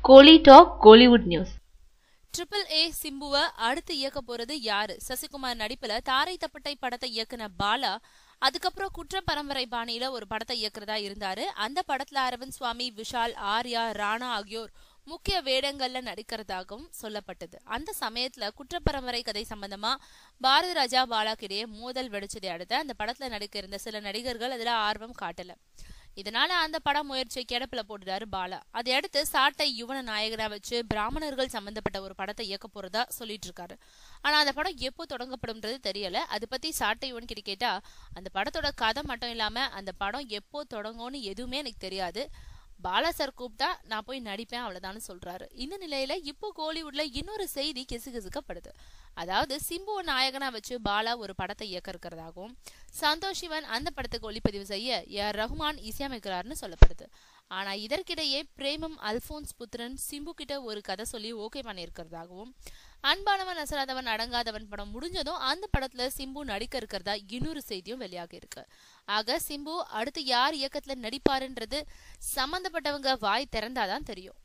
Kohli talk Kollywood news. Triple A சிம்புவை அடுத்து இயக்க போறது யாரு? சசிகுமார் நடிப்புல தாரை தப்பட்டை படத்தை இயக்குன பாலா அதுக்கப்புறம் குற்ற பரம்பரை பாணியில ஒரு படத்தை இயக்குறதா இருந்தாரு. அந்த படத்துல அரவிந்த் சுவாமி, விஷால், ஆர்யா, ராணா ஆகியோர் முக்கிய வேடங்கள்ல நடிக்கிறதாகவும் சொல்லப்பட்டது. அந்த சமயத்துல குற்ற பரம்பரை கதை சம்பந்தமா பாரதி ராஜா பாலாக்கிடையே மோதல் வெடிச்சதை அடுத்து அந்த படத்துல நடிக்க இருந்த சில நடிகர்கள் அதுல ஆர்வம் காட்டல. இதனால அந்த படம் முயற்சியை கிடப்பில போட்டுட்டாரு பாலா. அதை அடுத்து சாட்டை யுவன நாயகனா வச்சு பிராமணர்கள் சம்பந்தப்பட்ட ஒரு படத்தை இயக்க போறதா சொல்லிட்டு இருக்காரு. ஆனா அந்த படம் எப்போ தொடங்கப்படும்ன்றது தெரியல. அது பத்தி சாட்டை யுவன் கிட்ட கேட்டா அந்த படத்தோட கதை மட்டும் இல்லாம அந்த படம் எப்போ தொடங்கும்னு எதுவுமே எனக்கு தெரியாது, பாலா சார் கூப்பிட்டா நான் போய் நடிப்பேன் அவ்வளவுதான் சொல்றாரு. இந்த நிலையில இப்போ கோலிவுட்ல இன்னொரு செய்தி கிசுகிசுக்கப்படுது. அதாவது சிம்புவை நாயகனா வச்சு பாலா ஒரு படத்தை இயக்க இருக்கிறதாகவும் சந்தோஷ் சிவன் அந்த படத்துக்கு ஒளிப்பதிவு செய்ய ஏஆர் ரஹ்மான் இசையமைக்கிறார்னு சொல்லப்படுது. ஆனா இதற்கிடையே பிரேமம் அல்போன்ஸ் புத்திரன் சிம்பு கிட்ட ஒரு கதை சொல்லி ஓகே பண்ணியிருக்கிறதாகவும் அன்பானவன் அசராதவன் அடங்காதவன் படம் முடிஞ்சதும் அந்த படத்துல சிம்பு நடிக்க இருக்கிறதா இன்னொரு செய்தியும் வெளியாகி இருக்கு. ஆக சிம்பு அடுத்து யார் இயக்கத்துல நடிப்பாருன்றது சம்பந்தப்பட்டவங்க வாய் திறந்தாதான் தெரியும்.